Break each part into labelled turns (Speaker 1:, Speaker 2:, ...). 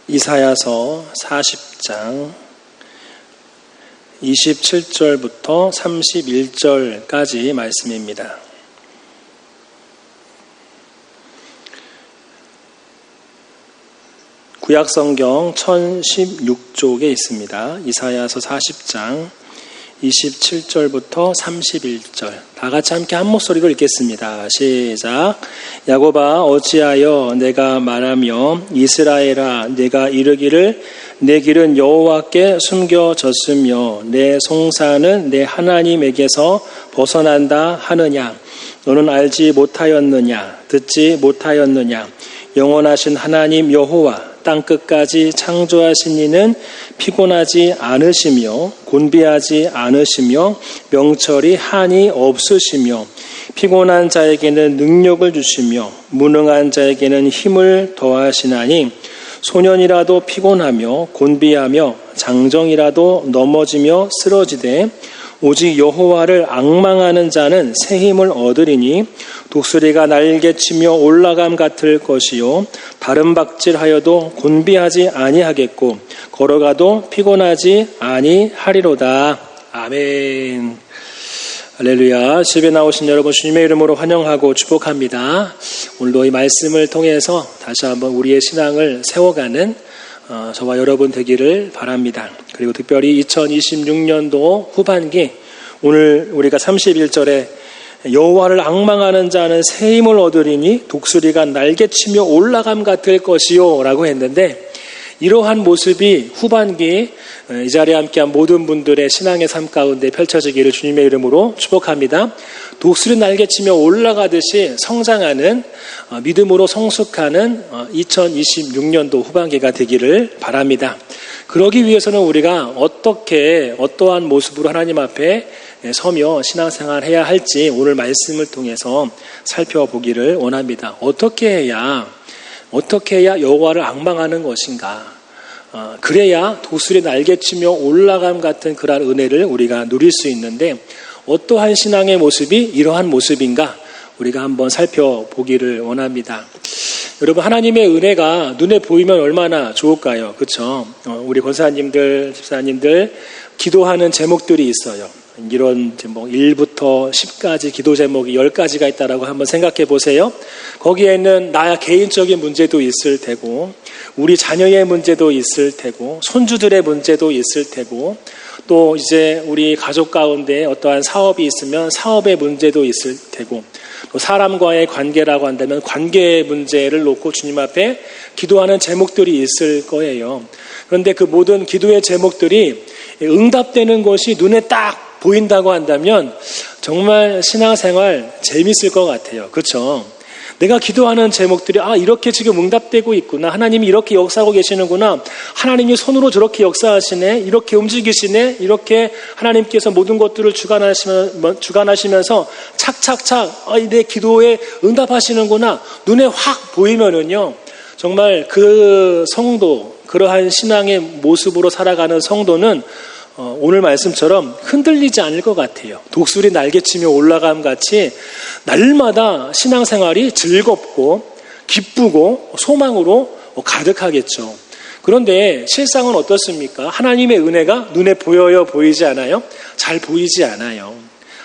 Speaker 1: 이사야서 40장 27절부터 31절까지 말씀입니다. 구약성경 1016쪽에 있습니다. 이사야서 40장 27절부터 31절 다 같이 함께 한 목소리로 읽겠습니다. 시작. 야곱아 어찌하여 내가 말하며 이스라엘아 내가 이르기를 내 길은 여호와께 숨겨졌으며 내 송사는 내 하나님에게서 벗어난다 하느냐. 너는 알지 못하였느냐 듣지 못하였느냐. 영원하신 하나님 여호와 땅끝까지 창조하신 이는 피곤하지 않으시며 곤비하지 않으시며 명철이 한이 없으시며 피곤한 자에게는 능력을 주시며 무능한 자에게는 힘을 더하시나니 소년이라도 피곤하며 곤비하며 장정이라도 넘어지며 쓰러지되 오직 여호와를 앙망하는 자는 새 힘을 얻으리니 독수리가 날개치며 올라감 같을 것이요 다른 박질하여도 곤비하지 아니하겠고 걸어가도 피곤하지 아니하리로다. 아멘. 할렐루야. 집에 나오신 여러분 주님의 이름으로 환영하고 축복합니다. 오늘도 이 말씀을 통해서 다시 한번 우리의 신앙을 세워가는 저와 여러분 되기를 바랍니다. 그리고 특별히 2026년도 후반기 오늘 우리가 31절에 여호와를 앙망하는 자는 새 힘을 얻으리니 독수리가 날개치며 올라감 같을 것이요 라고 했는데 이러한 모습이 후반기 이 자리에 함께한 모든 분들의 신앙의 삶 가운데 펼쳐지기를 주님의 이름으로 축복합니다. 독수리 날개치며 올라가듯이 성장하는 믿음으로 성숙하는 2026년도 후반기가 되기를 바랍니다. 그러기 위해서는 우리가 어떠한 모습으로 하나님 앞에 서며 신앙생활을 해야 할지 오늘 말씀을 통해서 살펴보기를 원합니다. 어떻게 해야 여호와를 앙망하는 것인가? 그래야 독수리 날개치며 올라감 같은 그러한 은혜를 우리가 누릴 수 있는데 어떠한 신앙의 모습이 이러한 모습인가? 우리가 한번 살펴보기를 원합니다. 여러분 하나님의 은혜가 눈에 보이면 얼마나 좋을까요? 그렇죠? 우리 권사님들, 집사님들 기도하는 제목들이 있어요. 이런 제목 1부터 10까지 기도 제목이 10가지가 있다라고 한번 생각해 보세요. 거기에는 나 개인적인 문제도 있을 테고 우리 자녀의 문제도 있을 테고 손주들의 문제도 있을 테고 또 이제 우리 가족 가운데 어떠한 사업이 있으면 사업의 문제도 있을 테고 또 사람과의 관계라고 한다면 관계의 문제를 놓고 주님 앞에 기도하는 제목들이 있을 거예요. 그런데 그 모든 기도의 제목들이 응답되는 것이 눈에 딱 보인다고 한다면 정말 신앙생활 재밌을 것 같아요. 그렇죠? 내가 기도하는 제목들이 이렇게 지금 응답되고 있구나. 하나님이 이렇게 역사하고 계시는구나. 하나님이 손으로 저렇게 역사하시네. 이렇게 움직이시네. 이렇게 하나님께서 모든 것들을 주관하시면서 착착착 내 기도에 응답하시는구나. 눈에 확 보이면은요. 정말 그 성도, 그러한 신앙의 모습으로 살아가는 성도는 오늘 말씀처럼 흔들리지 않을 것 같아요. 독수리 날개치며 올라감 같이 날마다 신앙생활이 즐겁고 기쁘고 소망으로 가득하겠죠. 그런데 실상은 어떻습니까? 하나님의 은혜가 눈에 보여요? 보이지 않아요? 잘 보이지 않아요.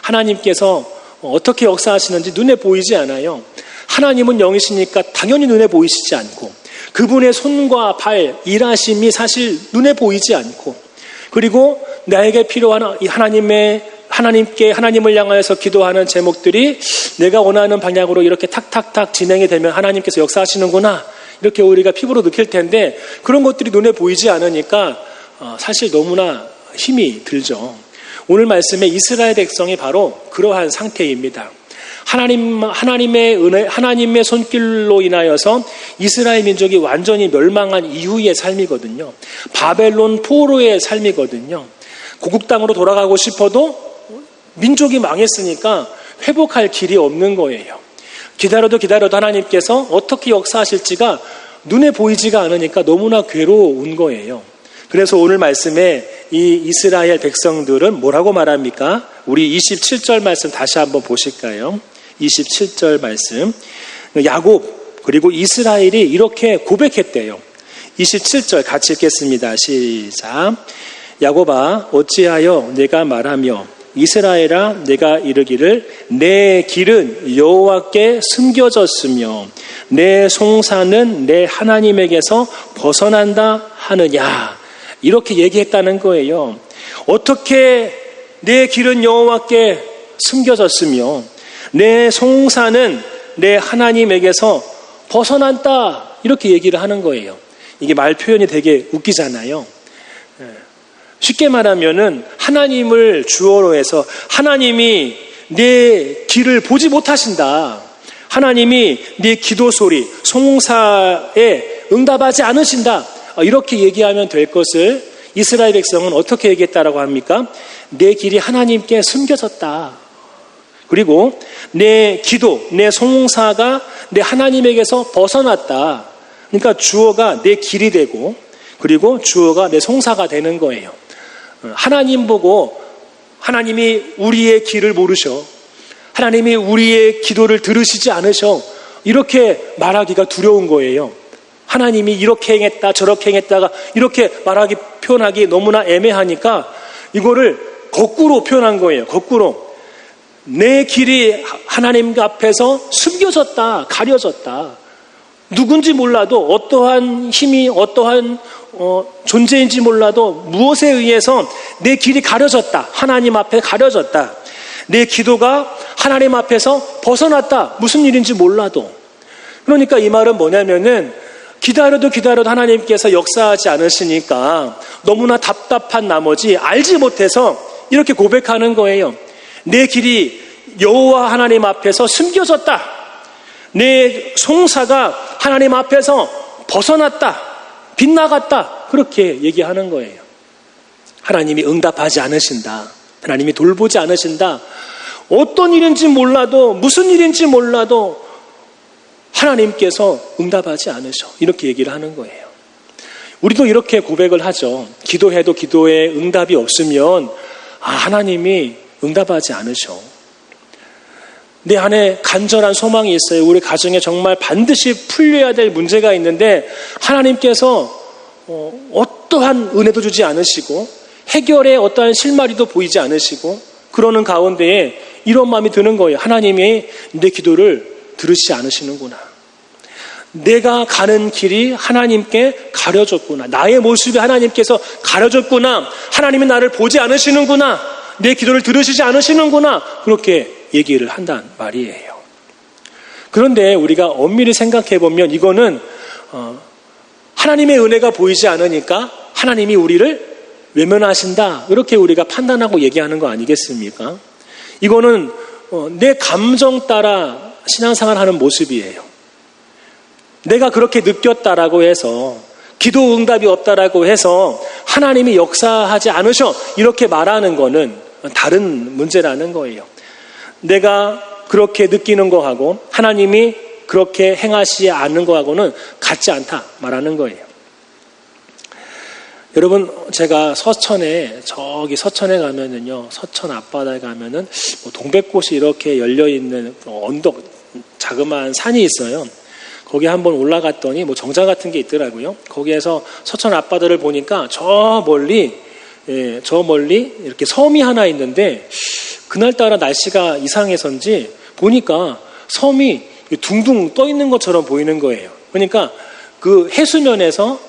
Speaker 1: 하나님께서 어떻게 역사하시는지 눈에 보이지 않아요. 하나님은 영이시니까 당연히 눈에 보이시지 않고 그분의 손과 발, 일하심이 사실 눈에 보이지 않고 그리고 나에게 필요한 이 하나님을 향하여서 기도하는 제목들이 내가 원하는 방향으로 이렇게 탁탁탁 진행이 되면 하나님께서 역사하시는구나 이렇게 우리가 피부로 느낄 텐데 그런 것들이 눈에 보이지 않으니까 사실 너무나 힘이 들죠. 오늘 말씀에 이스라엘 백성이 바로 그러한 상태입니다. 하나님의 은혜, 하나님의 손길로 인하여서 이스라엘 민족이 완전히 멸망한 이후의 삶이거든요. 바벨론 포로의 삶이거든요. 고국 땅으로 돌아가고 싶어도 민족이 망했으니까 회복할 길이 없는 거예요. 기다려도 하나님께서 어떻게 역사하실지가 눈에 보이지가 않으니까 너무나 괴로운 거예요. 그래서 오늘 말씀에 이 이스라엘 백성들은 뭐라고 말합니까? 우리 27절 말씀 다시 한번 보실까요? 27절 말씀. 야곱 그리고 이스라엘이 이렇게 고백했대요. 27절 같이 읽겠습니다. 시작. 야곱아 어찌하여 내가 말하며 이스라엘아 내가 이르기를 내 길은 여호와께 숨겨졌으며 내 송사는 내 하나님에게서 벗어난다 하느냐. 이렇게 얘기했다는 거예요. 어떻게 내 길은 여호와께 숨겨졌으며 내 송사는 내 하나님에게서 벗어난다. 이렇게 얘기를 하는 거예요. 이게 말 표현이 되게 웃기잖아요. 쉽게 말하면은 하나님을 주어로 해서 하나님이 내 길을 보지 못하신다. 하나님이 네 기도 소리, 송사에 응답하지 않으신다. 이렇게 얘기하면 될 것을 이스라엘 백성은 어떻게 얘기했다라고 합니까? 내 길이 하나님께 숨겨졌다. 그리고 내 기도, 내 송사가 내 하나님에게서 벗어났다. 그러니까 주어가 내 길이 되고 그리고 주어가 내 송사가 되는 거예요. 하나님 보고 하나님이 우리의 길을 모르셔. 하나님이 우리의 기도를 들으시지 않으셔. 이렇게 말하기가 두려운 거예요. 하나님이 이렇게 행했다 저렇게 행했다가 이렇게 표현하기 너무나 애매하니까 이거를 거꾸로 표현한 거예요. 거꾸로. 내 길이 하나님 앞에서 숨겨졌다, 가려졌다. 누군지 몰라도 어떠한 힘이 어떠한 존재인지 몰라도 무엇에 의해서 내 길이 가려졌다. 하나님 앞에 가려졌다. 내 기도가 하나님 앞에서 벗어났다. 무슨 일인지 몰라도. 그러니까 이 말은 뭐냐면은 기다려도 하나님께서 역사하지 않으시니까 너무나 답답한 나머지 알지 못해서 이렇게 고백하는 거예요. 내 길이 여호와 하나님 앞에서 숨겨졌다. 내 송사가 하나님 앞에서 벗어났다. 빗나갔다. 그렇게 얘기하는 거예요. 하나님이 응답하지 않으신다. 하나님이 돌보지 않으신다. 어떤 일인지 몰라도 무슨 일인지 몰라도 하나님께서 응답하지 않으셔. 이렇게 얘기를 하는 거예요. 우리도 이렇게 고백을 하죠. 기도해도 기도에 응답이 없으면 하나님이 응답하지 않으셔. 내 안에 간절한 소망이 있어요. 우리 가정에 정말 반드시 풀려야 될 문제가 있는데 하나님께서 어떠한 은혜도 주지 않으시고 해결에 어떠한 실마리도 보이지 않으시고 그러는 가운데에 이런 마음이 드는 거예요. 하나님이 내 기도를 들으시지 않으시는구나. 내가 가는 길이 하나님께 가려졌구나. 나의 모습이 하나님께서 가려졌구나. 하나님이 나를 보지 않으시는구나. 내 기도를 들으시지 않으시는구나. 그렇게 얘기를 한단 말이에요. 그런데 우리가 엄밀히 생각해 보면 이거는 하나님의 은혜가 보이지 않으니까 하나님이 우리를 외면하신다. 이렇게 우리가 판단하고 얘기하는 거 아니겠습니까? 이거는 내 감정 따라 신앙생활 하는 모습이에요. 내가 그렇게 느꼈다라고 해서 기도 응답이 없다라고 해서 하나님이 역사하지 않으셔. 이렇게 말하는 거는 다른 문제라는 거예요. 내가 그렇게 느끼는 거하고 하나님이 그렇게 행하시지 않는 거하고는 같지 않다 말하는 거예요. 여러분, 제가 서천에 가면은요, 서천 앞바다에 가면은 동백꽃이 이렇게 열려있는 언덕, 자그마한 산이 있어요. 거기 한번 올라갔더니 정자 같은 게 있더라고요. 거기에서 서천 앞바다를 보니까 저 멀리 이렇게 섬이 하나 있는데 그날따라 날씨가 이상해서인지 보니까 섬이 둥둥 떠 있는 것처럼 보이는 거예요. 그러니까 그 해수면에서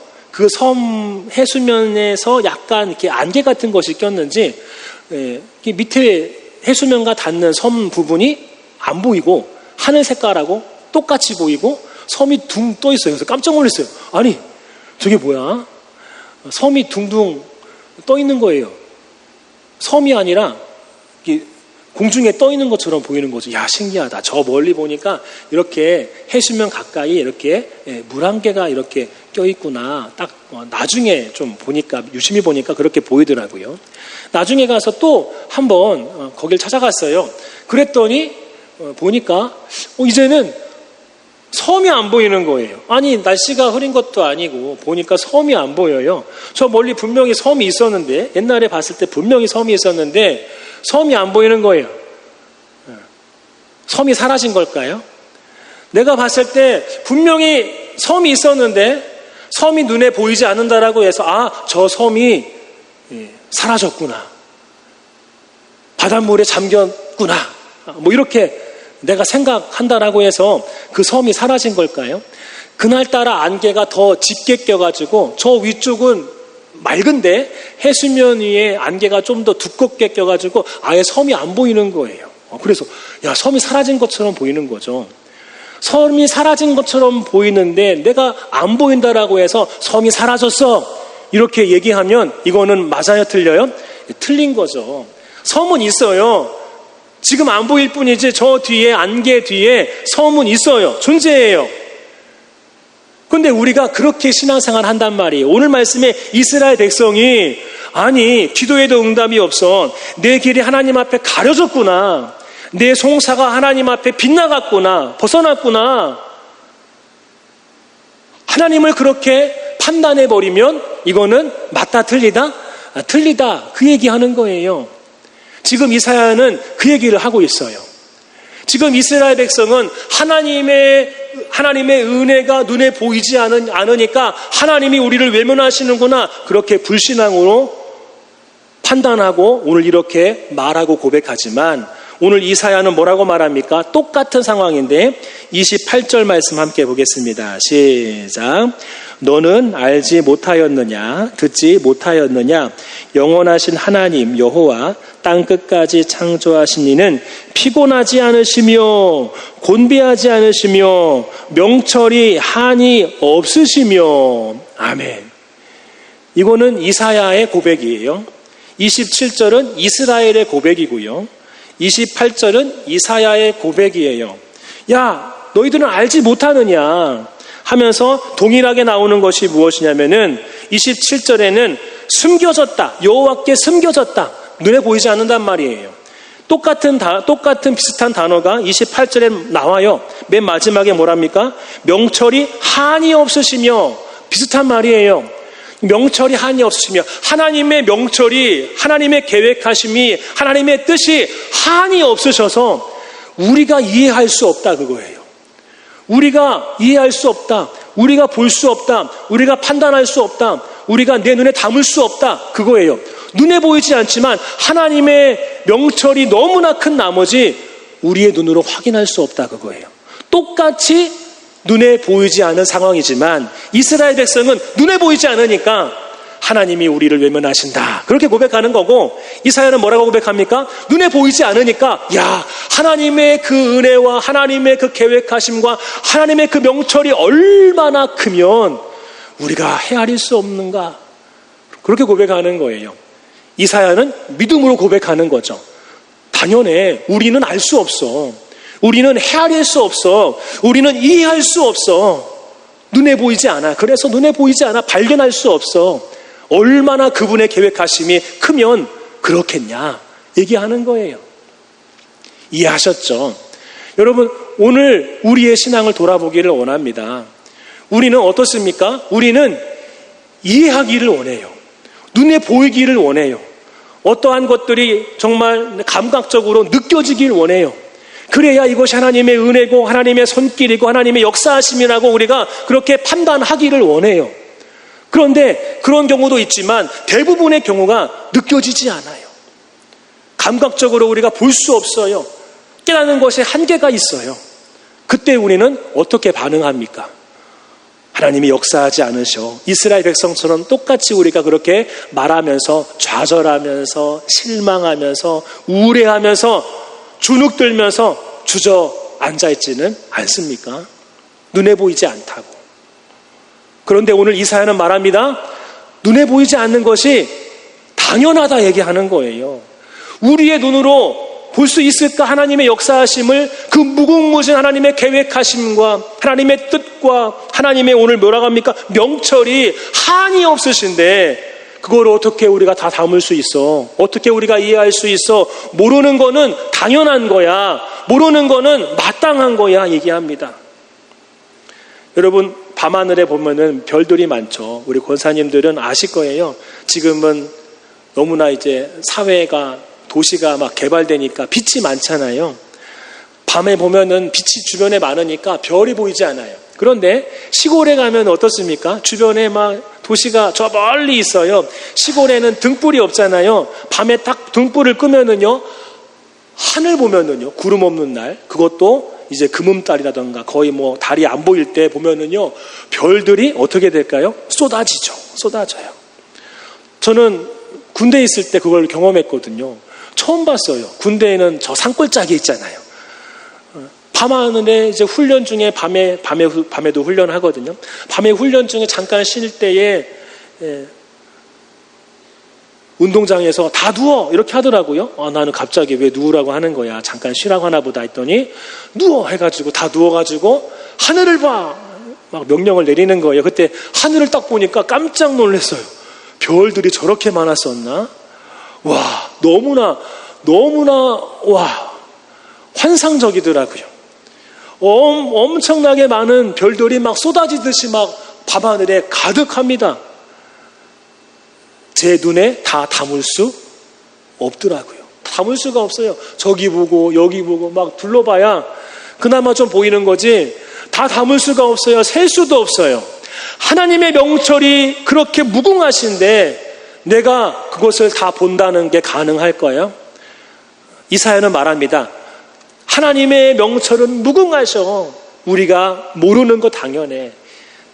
Speaker 1: 약간 이렇게 안개 같은 것이 꼈는지 밑에 해수면과 닿는 섬 부분이 안 보이고 하늘 색깔하고 똑같이 보이고 섬이 둥 떠 있어요. 그래서 깜짝 놀랐어요. 아니, 저게 뭐야? 섬이 둥둥 떠 있는 거예요. 섬이 아니라 공중에 떠 있는 것처럼 보이는 거죠. 야, 신기하다. 저 멀리 보니까 이렇게 해수면 가까이 이렇게 물안개가 이렇게 껴 있구나. 딱 나중에 좀 보니까, 유심히 보니까 그렇게 보이더라고요. 나중에 가서 또 한번 거길 찾아갔어요. 그랬더니 보니까 이제는 섬이 안 보이는 거예요. 아니, 날씨가 흐린 것도 아니고 보니까 섬이 안 보여요. 저 멀리 분명히 섬이 있었는데, 옛날에 봤을 때 분명히 섬이 있었는데 섬이 안 보이는 거예요. 섬이 사라진 걸까요? 내가 봤을 때 분명히 섬이 있었는데 섬이 눈에 보이지 않는다라고 해서 저 섬이 사라졌구나, 바닷물에 잠겼구나, 뭐 이렇게 내가 생각한다라고 해서 그 섬이 사라진 걸까요? 그날따라 안개가 더 짙게 껴가지고 저 위쪽은 맑은데 해수면 위에 안개가 좀 더 두껍게 껴가지고 아예 섬이 안 보이는 거예요. 그래서 섬이 사라진 것처럼 보이는 거죠. 섬이 사라진 것처럼 보이는데 내가 안 보인다라고 해서 섬이 사라졌어 이렇게 얘기하면 이거는 맞아요, 틀려요? 틀린 거죠. 섬은 있어요. 지금 안 보일 뿐이지 저 뒤에, 안개 뒤에 섬은 있어요. 존재해요. 근데 우리가 그렇게 신앙생활 한단 말이에요. 오늘 말씀에 이스라엘 백성이 기도에도 응답이 없어. 내 길이 하나님 앞에 가려졌구나. 내 송사가 하나님 앞에 빗나갔구나. 벗어났구나. 하나님을 그렇게 판단해버리면 이거는 맞다, 틀리다? 틀리다. 그 얘기하는 거예요. 지금 이사야는 그 얘기를 하고 있어요. 지금 이스라엘 백성은 하나님의 은혜가 눈에 보이지 않으니까 하나님이 우리를 외면하시는구나, 그렇게 불신앙으로 판단하고 오늘 이렇게 말하고 고백하지만 오늘 이사야는 뭐라고 말합니까? 똑같은 상황인데 28절 말씀 함께 보겠습니다. 시작. 너는 알지 못하였느냐? 듣지 못하였느냐? 영원하신 하나님 여호와 땅끝까지 창조하신 이는 피곤하지 않으시며 곤비하지 않으시며 명철이 한이 없으시며. 아멘. 이거는 이사야의 고백이에요. 27절은 이스라엘의 고백이고요. 28절은 이사야의 고백이에요. 야, 너희들은 알지 못하느냐 하면서 동일하게 나오는 것이 무엇이냐면은 27절에는 숨겨졌다, 여호와께 숨겨졌다, 눈에 보이지 않는단 말이에요. 똑같은 비슷한 단어가 28절에 나와요. 맨 마지막에 뭐랍니까? 명철이 한이 없으시며. 비슷한 말이에요. 명철이 한이 없으시며, 하나님의 명철이, 하나님의 계획하심이, 하나님의 뜻이 한이 없으셔서 우리가 이해할 수 없다, 그거예요. 우리가 이해할 수 없다, 우리가 볼 수 없다, 우리가 판단할 수 없다, 우리가 내 눈에 담을 수 없다, 그거예요. 눈에 보이지 않지만 하나님의 명철이 너무나 큰 나머지 우리의 눈으로 확인할 수 없다, 그거예요. 똑같이 눈에 보이지 않은 상황이지만 이스라엘 백성은 눈에 보이지 않으니까 하나님이 우리를 외면하신다, 그렇게 고백하는 거고, 이사야는 뭐라고 고백합니까? 눈에 보이지 않으니까 하나님의 그 은혜와 하나님의 그 계획하심과 하나님의 그 명철이 얼마나 크면 우리가 헤아릴 수 없는가, 그렇게 고백하는 거예요. 이사야는 믿음으로 고백하는 거죠. 당연해. 우리는 알 수 없어. 우리는 헤아릴 수 없어. 우리는 이해할 수 없어. 눈에 보이지 않아. 그래서 눈에 보이지 않아. 발견할 수 없어. 얼마나 그분의 계획하심이 크면 그렇겠냐 얘기하는 거예요. 이해하셨죠? 여러분, 오늘 우리의 신앙을 돌아보기를 원합니다. 우리는 어떻습니까? 우리는 이해하기를 원해요. 눈에 보이기를 원해요. 어떠한 것들이 정말 감각적으로 느껴지길 원해요. 그래야 이것이 하나님의 은혜고 하나님의 손길이고 하나님의 역사하심이라고 우리가 그렇게 판단하기를 원해요. 그런데 그런 경우도 있지만 대부분의 경우가 느껴지지 않아요. 감각적으로 우리가 볼 수 없어요. 깨닫는 것에 한계가 있어요. 그때 우리는 어떻게 반응합니까? 하나님이 역사하지 않으셔. 이스라엘 백성처럼 똑같이 우리가 그렇게 말하면서 좌절하면서 실망하면서 우울해하면서 주눅들면서 주저앉아 있지는 않습니까? 눈에 보이지 않다고. 그런데 오늘 이사야는 말합니다. 눈에 보이지 않는 것이 당연하다 얘기하는 거예요. 우리의 눈으로 볼 수 있을까? 하나님의 역사하심을, 그 무궁무진 하나님의 계획하심과 하나님의 뜻과 하나님의 오늘 뭐라고 합니까? 명철이 한이 없으신데 그걸 어떻게 우리가 다 담을 수 있어? 어떻게 우리가 이해할 수 있어? 모르는 거는 당연한 거야. 모르는 거는 마땅한 거야 얘기합니다. 여러분, 밤하늘에 보면은 별들이 많죠. 우리 권사님들은 아실 거예요. 지금은 너무나 이제 사회가, 도시가 막 개발되니까 빛이 많잖아요. 밤에 보면은 빛이 주변에 많으니까 별이 보이지 않아요. 그런데 시골에 가면 어떻습니까? 주변에 막 도시가 저 멀리 있어요. 시골에는 등불이 없잖아요. 밤에 딱 등불을 끄면은요, 하늘 보면은요, 구름 없는 날, 그것도 이제 금음달이라던가 거의 뭐 달이 안 보일 때 보면은요, 별들이 어떻게 될까요? 쏟아져요. 저는 군대에 있을 때 그걸 경험했거든요. 처음 봤어요. 군대에는 저 산골짜기 있잖아요. 밤하늘에 이제 훈련 중에 밤에도 훈련하거든요. 밤에 훈련 중에 잠깐 쉴 때에 운동장에서 다 누워 이렇게 하더라고요. 나는 갑자기 왜 누우라고 하는 거야? 잠깐 쉬라고 하나 보다 했더니 누워 해가지고 다 누워가지고 하늘을 봐! 막 명령을 내리는 거예요. 그때 하늘을 딱 보니까 깜짝 놀랐어요. 별들이 저렇게 많았었나? 와, 너무나 환상적이더라고요. 엄청나게 많은 별들이 막 쏟아지듯이 막 밤하늘에 가득합니다. 제 눈에 다 담을 수 없더라고요. 담을 수가 없어요. 저기 보고 여기 보고 막 둘러봐야 그나마 좀 보이는 거지 다 담을 수가 없어요. 셀 수도 없어요. 하나님의 명철이 그렇게 무궁하신데 내가 그것을 다 본다는 게 가능할까요? 이사야는 말합니다. 하나님의 명철은 무궁하셔. 우리가 모르는 거 당연해.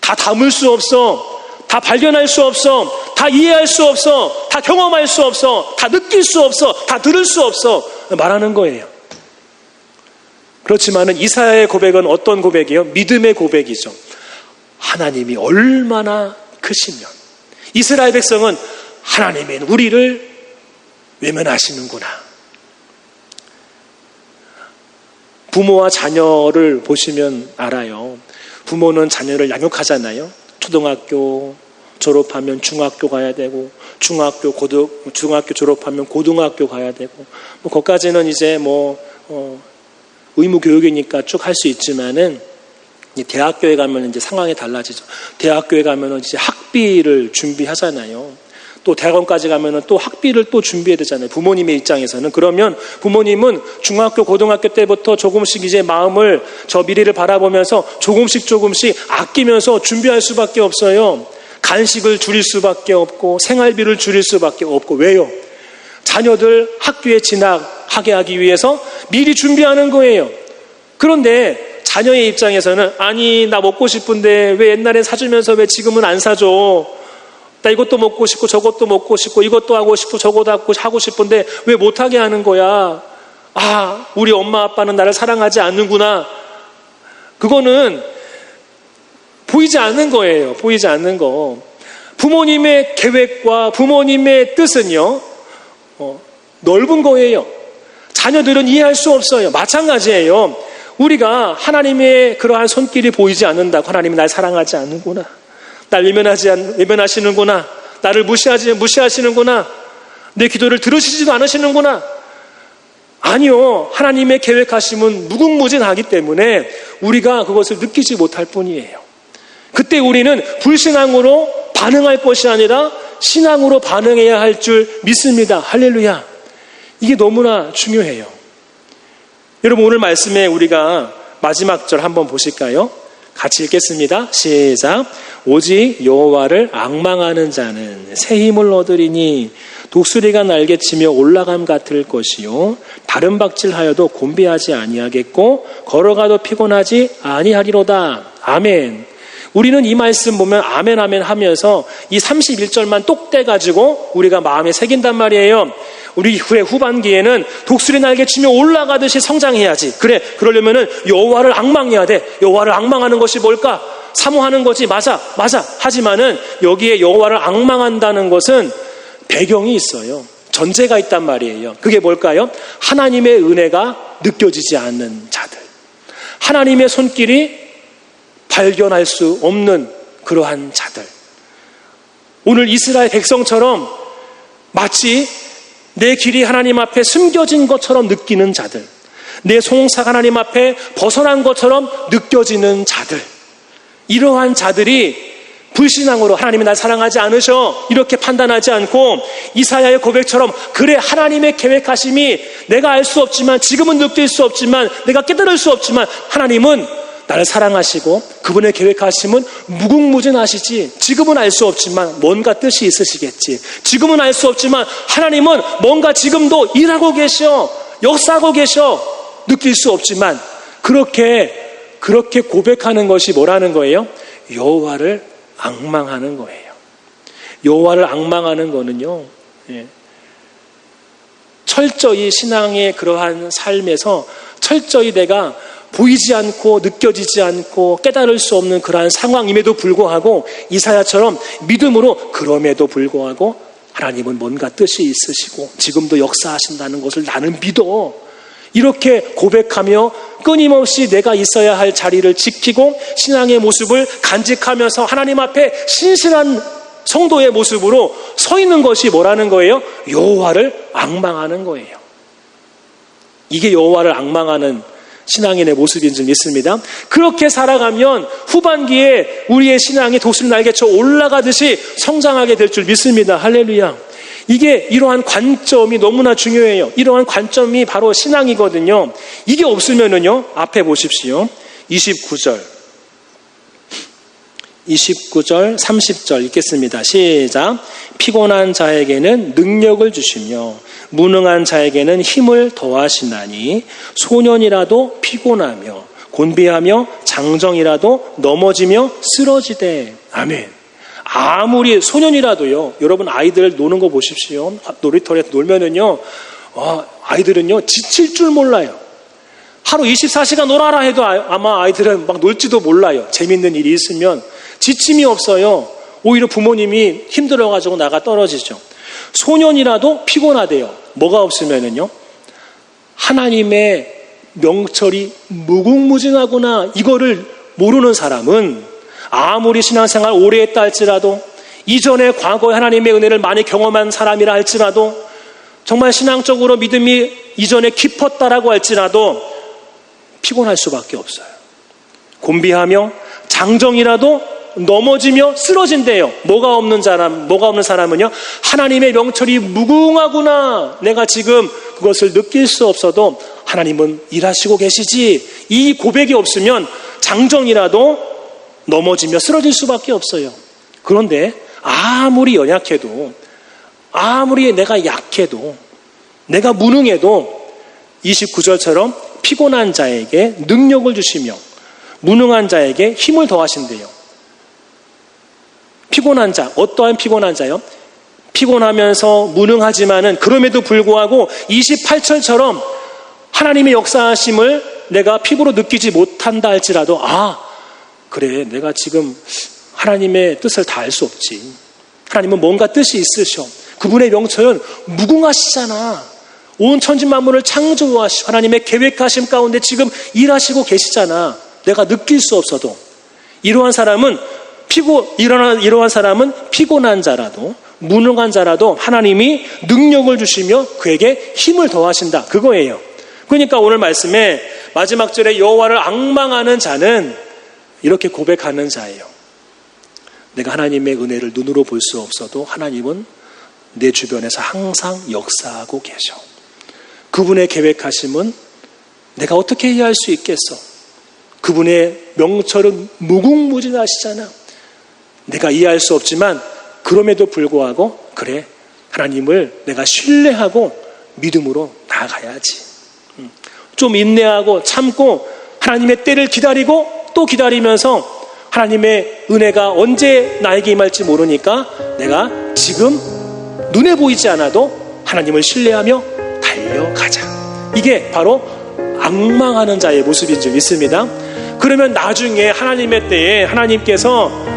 Speaker 1: 다 담을 수 없어. 다 발견할 수 없어. 다 이해할 수 없어. 다 경험할 수 없어. 다 느낄 수 없어. 다 들을 수 없어. 말하는 거예요. 그렇지만은 이사야의 고백은 어떤 고백이에요? 믿음의 고백이죠. 하나님이 얼마나 크시면 이스라엘 백성은 하나님이 우리를 외면하시는구나. 부모와 자녀를 보시면 알아요. 부모는 자녀를 양육하잖아요. 초등학교 졸업하면 중학교 가야 되고, 중학교 졸업하면 고등학교 가야 되고, 뭐 거기까지는 이제 의무 교육이니까 쭉 할 수 있지만은 대학교에 가면 이제 상황이 달라지죠. 대학교에 가면은 이제 학비를 준비하잖아요. 또 대학원까지 가면은 또 학비를 또 준비해야 되잖아요. 부모님의 입장에서는. 그러면 부모님은 중학교, 고등학교 때부터 조금씩 이제 마음을 저 미래를 바라보면서 조금씩 아끼면서 준비할 수밖에 없어요. 간식을 줄일 수밖에 없고 생활비를 줄일 수밖에 없고. 왜요? 자녀들 학교에 진학하게 하기 위해서 미리 준비하는 거예요. 그런데 자녀의 입장에서는 아니 나 먹고 싶은데 왜 옛날엔 사주면서 왜 지금은 안 사줘? 나 이것도 먹고 싶고 저것도 먹고 싶고 이것도 하고 싶고 저것도 하고 싶은데 왜 못하게 하는 거야? 우리 엄마 아빠는 나를 사랑하지 않는구나. 그거는 보이지 않는 거예요. 보이지 않는 거. 부모님의 계획과 부모님의 뜻은요, 넓은 거예요. 자녀들은 이해할 수 없어요. 마찬가지예요. 우리가 하나님의 그러한 손길이 보이지 않는다고 하나님이 날 사랑하지 않는구나. 날 외면하시는구나. 나를 무시하시는구나. 내 기도를 들으시지도 않으시는구나. 아니요. 하나님의 계획하심은 무궁무진하기 때문에 우리가 그것을 느끼지 못할 뿐이에요. 그때 우리는 불신앙으로 반응할 것이 아니라 신앙으로 반응해야 할 줄 믿습니다. 할렐루야. 이게 너무나 중요해요. 여러분 오늘 말씀에 우리가 마지막 절 한번 보실까요? 같이 읽겠습니다. 시작. 오직 여호와를 앙망하는 자는 새 힘을 얻으리니 독수리가 날개치며 올라감 같을 것이요 다른 박질하여도 곤비하지 아니하겠고 걸어가도 피곤하지 아니하리로다. 아멘. 우리는 이 말씀 보면 아멘 아멘 하면서 이 31절만 똑 떼가지고 우리가 마음에 새긴단 말이에요. 우리 후반기에는 독수리 날개치며 올라가듯이 성장해야지. 그러려면은 여호와를 앙망해야 돼. 여호와를 앙망하는 것이 뭘까? 사모하는 거지. 맞아. 하지만은 여기에 여호와를 앙망한다는 것은 배경이 있어요. 전제가 있단 말이에요. 그게 뭘까요? 하나님의 은혜가 느껴지지 않는 자들. 하나님의 손길이 발견할 수 없는 그러한 자들. 오늘 이스라엘 백성처럼 마치 내 길이 하나님 앞에 숨겨진 것처럼 느끼는 자들, 내 송사가 하나님 앞에 벗어난 것처럼 느껴지는 자들, 이러한 자들이 불신앙으로 하나님이 날 사랑하지 않으셔 이렇게 판단하지 않고 이사야의 고백처럼 그래 하나님의 계획하심이 내가 알 수 없지만 지금은 느낄 수 없지만 내가 깨달을 수 없지만 하나님은 나를 사랑하시고 그분의 계획하심은 무궁무진하시지. 지금은 알 수 없지만 뭔가 뜻이 있으시겠지. 지금은 알 수 없지만 하나님은 뭔가 지금도 일하고 계셔, 역사하고 계셔. 느낄 수 없지만 그렇게 고백하는 것이 뭐라는 거예요? 여호와를 앙망하는 거예요. 여호와를 앙망하는 거는요, 철저히 신앙의 그러한 삶에서 철저히 내가 보이지 않고 느껴지지 않고 깨달을 수 없는 그러한 상황임에도 불구하고 이사야처럼 믿음으로 그럼에도 불구하고 하나님은 뭔가 뜻이 있으시고 지금도 역사하신다는 것을 나는 믿어. 이렇게 고백하며 끊임없이 내가 있어야 할 자리를 지키고 신앙의 모습을 간직하면서 하나님 앞에 신실한 성도의 모습으로 서 있는 것이 뭐라는 거예요? 여호와를 앙망하는 거예요. 이게 여호와를 앙망하는 신앙인의 모습인 줄 믿습니다. 그렇게 살아가면 후반기에 우리의 신앙이 독수리 날개쳐 올라가듯이 성장하게 될 줄 믿습니다. 할렐루야. 이게 이러한 관점이 너무나 중요해요. 이러한 관점이 바로 신앙이거든요. 이게 없으면은요, 앞에 보십시오. 29절, 30절 읽겠습니다. 시작. 피곤한 자에게는 능력을 주시며 무능한 자에게는 힘을 더하시나니 소년이라도 피곤하며 곤비하며 장정이라도 넘어지며 쓰러지되. 아멘. 아무리 소년이라도요, 여러분 아이들 노는 거 보십시오. 놀이터에서 놀면은요, 아이들은요 지칠 줄 몰라요. 하루 24시간 놀아라 해도 아마 아이들은 막 놀지도 몰라요. 재밌는 일이 있으면 지침이 없어요. 오히려 부모님이 힘들어가지고 나가 떨어지죠. 소년이라도 피곤하대요. 뭐가 없으면은요, 하나님의 명철이 무궁무진하구나, 이거를 모르는 사람은 아무리 신앙생활 오래 했다 할지라도, 이전에 과거에 하나님의 은혜를 많이 경험한 사람이라 할지라도, 정말 신앙적으로 믿음이 이전에 깊었다라고 할지라도 피곤할 수밖에 없어요. 곤비하며 장정이라도 넘어지며 쓰러진대요. 뭐가 없는 사람은요, 하나님의 명철이 무궁하구나, 내가 지금 그것을 느낄 수 없어도 하나님은 일하시고 계시지, 이 고백이 없으면 장정이라도 넘어지며 쓰러질 수밖에 없어요. 그런데 아무리 연약해도, 아무리 내가 약해도, 내가 무능해도 29절처럼 피곤한 자에게 능력을 주시며 무능한 자에게 힘을 더하신대요. 피곤한 자, 어떠한 피곤한 자요? 피곤하면서 무능하지만은 그럼에도 불구하고 28절처럼 하나님의 역사하심을 내가 피부로 느끼지 못한다 할지라도, 그래, 내가 지금 하나님의 뜻을 다 알 수 없지. 하나님은 뭔가 뜻이 있으셔. 그분의 명철은 무궁하시잖아. 온 천지 만물을 창조하시고 하나님의 계획하심 가운데 지금 일하시고 계시잖아. 내가 느낄 수 없어도. 이러한 사람은 피곤한 자라도, 무능한 자라도 하나님이 능력을 주시며 그에게 힘을 더하신다, 그거예요. 그러니까 오늘 말씀에 마지막 절에 여호와를 앙망하는 자는 이렇게 고백하는 자예요. 내가 하나님의 은혜를 눈으로 볼 수 없어도 하나님은 내 주변에서 항상 역사하고 계셔. 그분의 계획하심은 내가 어떻게 이해할 수 있겠어? 그분의 명철은 무궁무진하시잖아. 내가 이해할 수 없지만 그럼에도 불구하고, 그래, 하나님을 내가 신뢰하고 믿음으로 나아가야지. 좀 인내하고 참고 하나님의 때를 기다리고 또 기다리면서 하나님의 은혜가 언제 나에게 임할지 모르니까 내가 지금 눈에 보이지 않아도 하나님을 신뢰하며 달려가자. 이게 바로 앙망하는 자의 모습인 줄 믿습니다. 그러면 나중에 하나님의 때에 하나님께서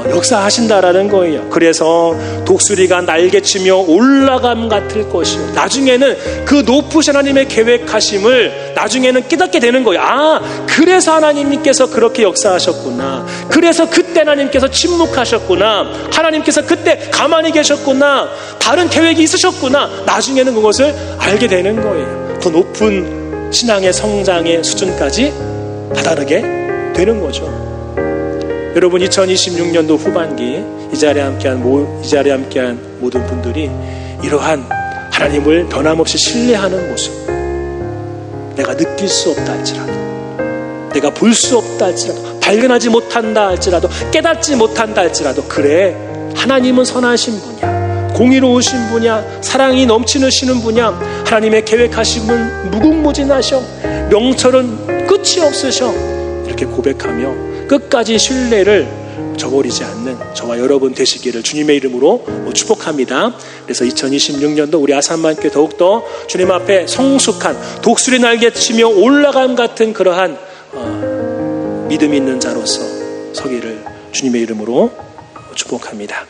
Speaker 1: 역사하신다라는 거예요. 그래서 독수리가 날개치며 올라감 같을 것이요. 나중에는 그 높으신 하나님의 계획하심을 나중에는 깨닫게 되는 거예요. 그래서 하나님께서 그렇게 역사하셨구나. 그래서 그때 하나님께서 침묵하셨구나. 하나님께서 그때 가만히 계셨구나. 다른 계획이 있으셨구나. 나중에는 그것을 알게 되는 거예요. 더 높은 신앙의 성장의 수준까지 다다르게 되는 거죠. 여러분, 2026년도 후반기 이 자리에 함께한 모든 분들이 이러한 하나님을 변함없이 신뢰하는 모습, 내가 느낄 수 없다 할지라도 내가 볼 수 없다 할지라도, 발견하지 못한다 할지라도, 깨닫지 못한다 할지라도, 그래, 하나님은 선하신 분이야, 공의로우신 분이야, 사랑이 넘치시는 분이야, 하나님의 계획하심은 무궁무진하셔, 명철은 끝이 없으셔. 이렇게 고백하며 끝까지 신뢰를 저버리지 않는 저와 여러분 되시기를 주님의 이름으로 축복합니다. 그래서 2026년도 우리 아산만교회 더욱더 주님 앞에 성숙한 독수리 날개치며 올라감 같은 그러한 믿음 있는 자로서 서기를 주님의 이름으로 축복합니다.